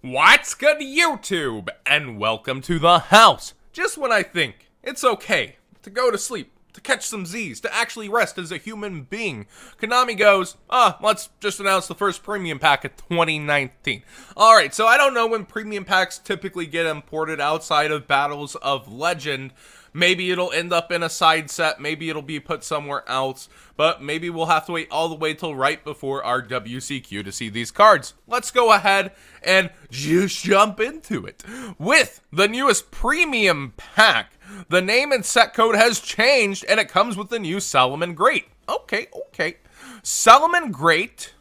What's good, YouTube? And welcome to the house. Just when I think it's okay to go to sleep, to catch some Z's, to actually rest as a human being, Konami goes, let's just announce the first premium pack of 2019. Alright, so I don't know when premium packs typically get imported outside of Battles of Legend. Maybe it'll end up in a side set, maybe it'll be put somewhere else, but maybe we'll have to wait all the way till right before our WCQ to see these cards. Let's go ahead and just jump into it. With the newest premium pack, the name and set code has changed, and it comes with the new Salamngreat. Okay. Salamngreat,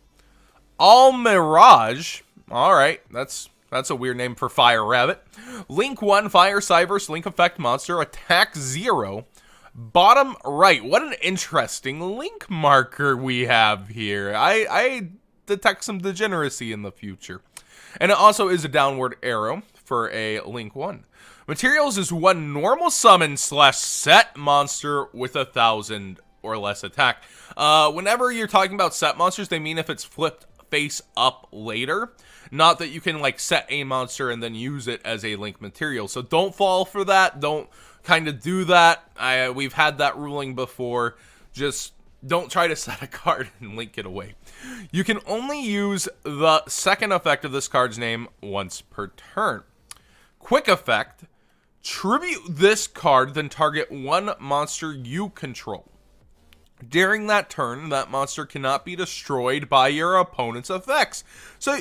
Mirage. Alright, that's a weird name for Fire Rabbit. Link 1, Fire Cyverse, Link Effect Monster, Attack 0. Bottom right, what an interesting link marker we have here. I detect some degeneracy in the future. And it also is a downward arrow for a Link 1. Materials is one normal summon / set monster with 1,000 or less attack. Whenever you're talking about set monsters, they mean if it's flipped face up later. Not that you can like set a monster and then use it as a link material. So don't fall for that. Don't kind of do that. We've had that ruling before. Just don't try to set a card and link it away. You can only use the second effect of this card's name once per turn. Quick effect. Tribute this card, then target one monster you control. During that turn, that monster cannot be destroyed by your opponent's effects. So,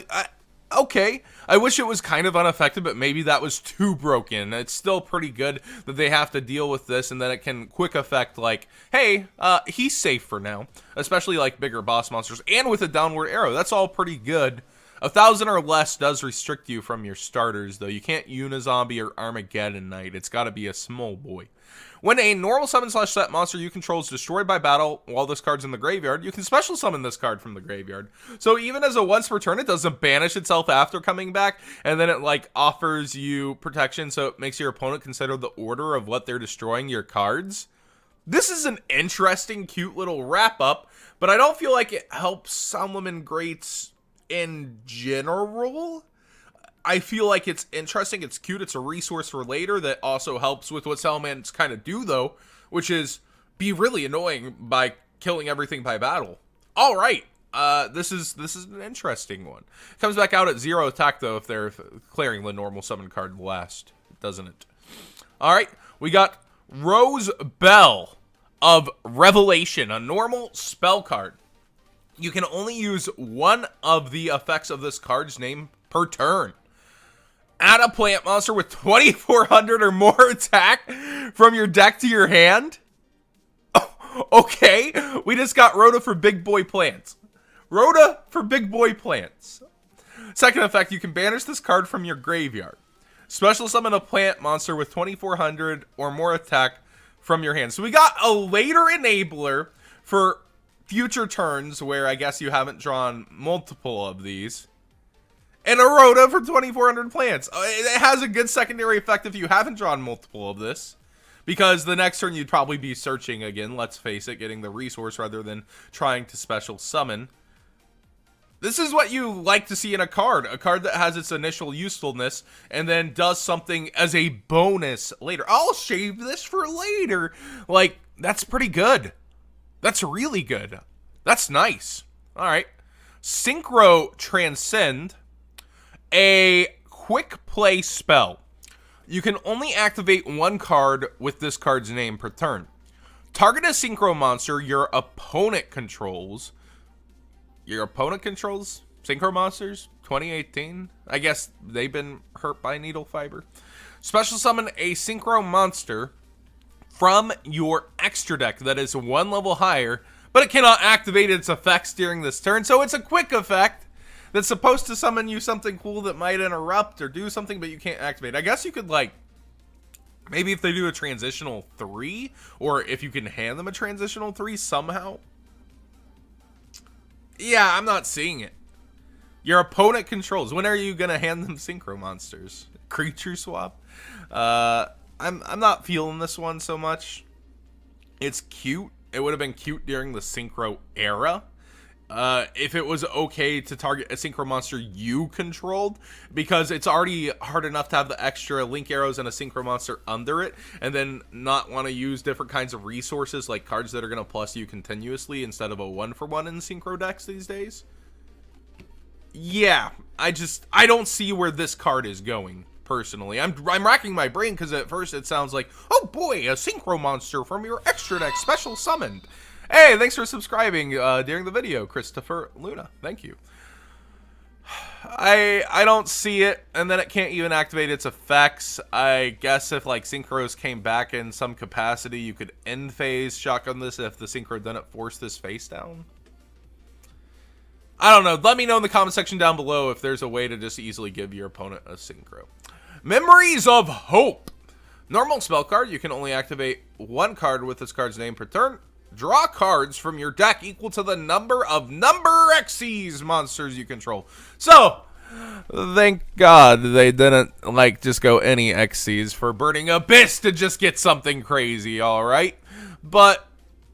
okay, I wish it was kind of unaffected, but maybe that was too broken. It's still pretty good that they have to deal with this, and then it can quick effect like, hey, he's safe for now. Especially like bigger boss monsters, and with a downward arrow. That's all pretty good. 1,000 or less does restrict you from your starters, though. You can't Unizombie or Armageddon Knight. It's got to be a small boy. When a normal summon / set monster you control is destroyed by battle while this card's in the graveyard, you can special summon this card from the graveyard. So even as a once per turn, it doesn't banish itself after coming back, and then it like offers you protection, so it makes your opponent consider the order of what they're destroying your cards. This is an interesting, cute little wrap-up, but I don't feel like it helps Salamngreats in general. I feel like it's interesting, it's cute, it's a resource for later that also helps with what Salamangreats kind of do, though, which is be really annoying by killing everything by battle. All right, this is an interesting one. It comes back out at 0 attack, though, if they're clearing the normal summon card last, doesn't it? All right, we got Rose Bell of Revelation, a normal spell card. You can only use one of the effects of this card's name per turn. Add a plant monster with 2,400 or more attack from your deck to your hand. Oh, okay, we just got Rhoda for big boy plants. Rhoda for big boy plants. Second effect, you can banish this card from your graveyard. Special summon a plant monster with 2,400 or more attack from your hand. So we got a later enabler for future turns where I guess you haven't drawn multiple of these. And a Rhoda for 2,400 plants. It has a good secondary effect if you haven't drawn multiple of this. Because the next turn you'd probably be searching again, let's face it, getting the resource rather than trying to special summon. This is what you like to see in a card that has its initial usefulness and then does something as a bonus later. I'll save this for later. Like, that's pretty good. That's really good. That's nice. Alright. Synchro Transcend. A quick play spell. You can only activate one card with this card's name per turn. Target a synchro monster your opponent controls. Your opponent controls synchro monsters? 2018? I guess they've been hurt by needle fiber. Special summon a synchro monster from your extra deck that is one level higher, but it cannot activate its effects during this turn, so it's a quick effect that's supposed to summon you something cool that might interrupt or do something, but you can't activate. I guess you could, like, maybe if they do a transitional 3, or if you can hand them a transitional 3 somehow. Yeah, I'm not seeing it. Your opponent controls. When are you going to hand them synchro monsters? Creature swap? I'm not feeling this one so much. It's cute. It would have been cute during the synchro era. if it was okay to target a synchro monster you controlled, because it's already hard enough to have the extra link arrows and a synchro monster under it, and then not want to use different kinds of resources like cards that are going to plus you continuously instead of a 1-for-1 in synchro decks these days. Yeah, I don't see where this card is going. Personally, I'm racking my brain because at first it sounds like, oh boy, a synchro monster from your extra deck special summoned. Hey, thanks for subscribing during the video, Christopher Luna. Thank you. I don't see it, and then it can't even activate its effects. I guess if like synchros came back in some capacity, you could end phase shotgun this if the synchro didn't force this face down. I don't know. Let me know in the comment section down below if there's a way to just easily give your opponent a synchro. Memories of Hope. Normal spell card. You can only activate one card with this card's name per turn. Draw cards from your deck equal to the number of Xyz monsters you control. So, thank God they didn't like just go any Xyz for Burning Abyss to just get something crazy, alright? But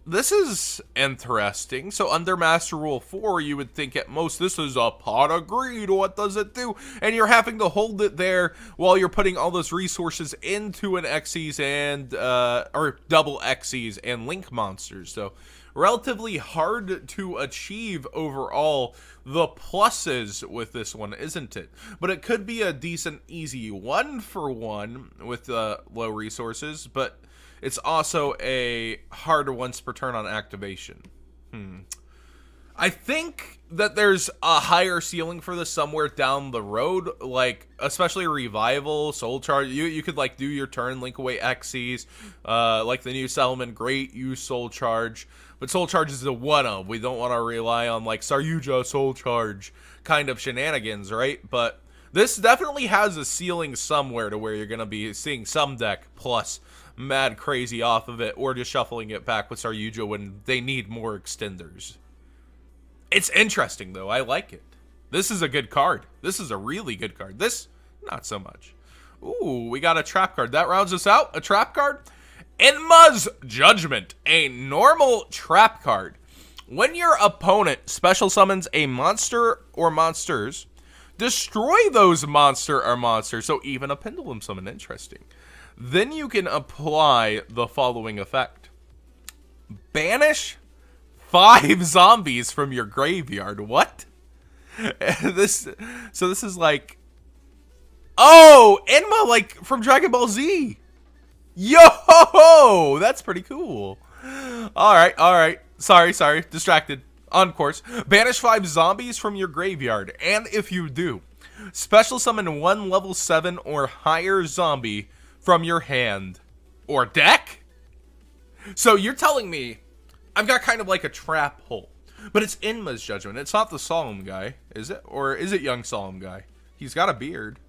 this is interesting. So under Master Rule 4, you would think at most this is a pot of greed. What does it do? And you're having to hold it there while you're putting all those resources into an Xyz and, or double Xyz and Link monsters. So relatively hard to achieve overall the pluses with this one, isn't it? But it could be a decent, easy 1-for-1 with low resources, but it's also a hard once per turn on activation. I think that there's a higher ceiling for this somewhere down the road, like especially Revival, Soul Charge. You could like do your turn, link away Xyz, like the new Salamngreat, use Soul Charge. But Soul Charge is a one-of. We don't want to rely on like Saryuja Soul Charge kind of shenanigans, right? But this definitely has a ceiling somewhere to where you're going to be seeing some deck plus mad crazy off of it, or just shuffling it back with Saryuja when they need more extenders. It's interesting, though. I like it. This is a good card. This is a really good card. This, not so much. Ooh, we got a trap card. That rounds us out. A trap card. Enma's Judgment. A normal trap card. When your opponent special summons a monster or monsters, destroy those monster or monsters. So even a pendulum summon. Interesting. Then you can apply the following effect. Banish 5 zombies from your graveyard. What? So this is like, oh, Enma, like from Dragon Ball Z. Yo, that's pretty cool. All right. Sorry, distracted. On course. Banish 5 zombies from your graveyard, and if you do, special summon 1 level 7 or higher zombie from your hand or deck. So you're telling me I've got kind of like a trap hole, but it's Enma's Judgment. It's not the Solemn guy, is it? Or is it young Solemn guy? He's got a beard.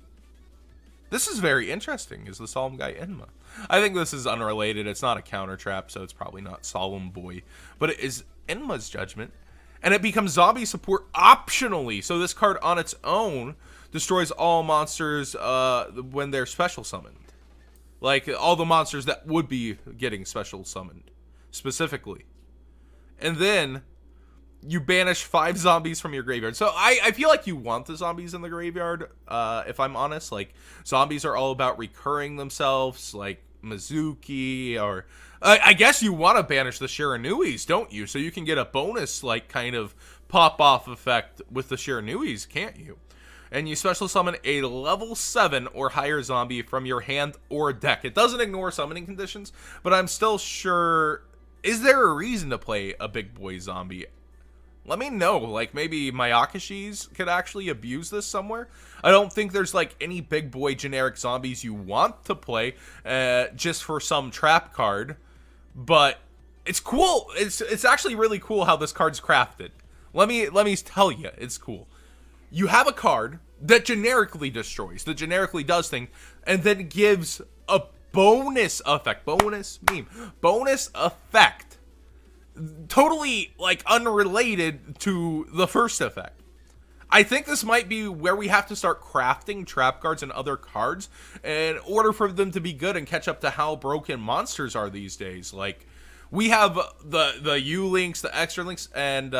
This is very interesting. Is the Solemn guy Enma? I think this is unrelated. It's not a counter trap, so it's probably not Solemn Boy, but it is Enma's Judgment, and it becomes zombie support optionally. So this card on its own destroys all monsters when they're special summoned. Like, all the monsters that would be getting special summoned, specifically. And then, you banish 5 zombies from your graveyard. So, I feel like you want the zombies in the graveyard, if I'm honest. Like, zombies are all about recurring themselves, like Mizuki, or... I guess you want to banish the Shiranuis, don't you? So you can get a bonus, like, kind of pop-off effect with the Shiranuis, can't you? And you special summon a level 7 or higher zombie from your hand or deck. It doesn't ignore summoning conditions, but I'm still sure... Is there a reason to play a big boy zombie? Let me know. Like, maybe Mayakashis could actually abuse this somewhere. I don't think there's, like, any big boy generic zombies you want to play just for some trap card. But it's cool. It's actually really cool how this card's crafted. Let me tell you, it's cool. You have a card that generically destroys, that generically does things, and then gives a bonus effect. Bonus effect. Totally, like, unrelated to the first effect. I think this might be where we have to start crafting trap cards and other cards in order for them to be good and catch up to how broken monsters are these days. Like, we have the U-Links, the Extra Links, and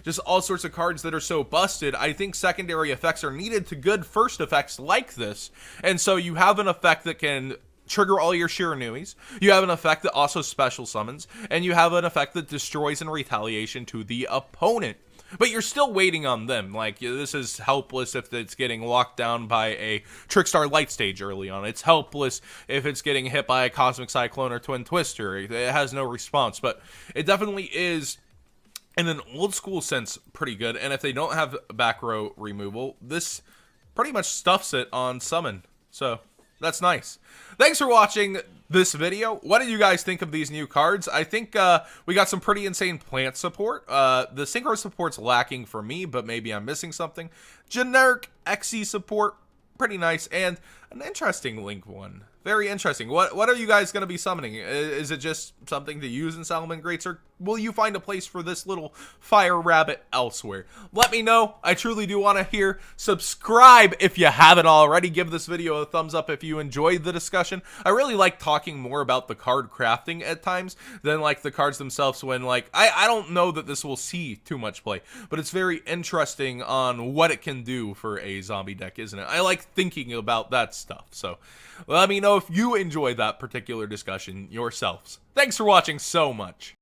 just all sorts of cards that are so busted. I think secondary effects are needed to good first effects like this. And so you have an effect that can trigger all your Shiranuis, you have an effect that also special summons, and you have an effect that destroys in retaliation to the opponent. But you're still waiting on them. Like, this is helpless if it's getting locked down by a Trickstar Light Stage early on. It's helpless if it's getting hit by a Cosmic Cyclone or Twin Twister. It has no response. But it definitely is, in an old school sense, pretty good. And if they don't have back row removal, this pretty much stuffs it on summon. So that's nice. Thanks for watching this video. What do you guys think of these new cards? I think we got some pretty insane plant support. The Synchro support's lacking for me, but maybe I'm missing something. Generic XY support, pretty nice, and an interesting Link one. Very interesting. What are you guys going to be summoning? Is it just something to use in Salamngreats, or will you find a place for this little fire rabbit elsewhere? Let me know. I truly do want to hear. Subscribe if you haven't already. Give this video a thumbs up if you enjoyed the discussion. I really like talking more about the card crafting at times than like the cards themselves, when like I don't know that this will see too much play, but it's very interesting on what it can do for a zombie deck, isn't it? I like thinking about that stuff. So let me know if you enjoy that particular discussion yourselves. Thanks for watching so much.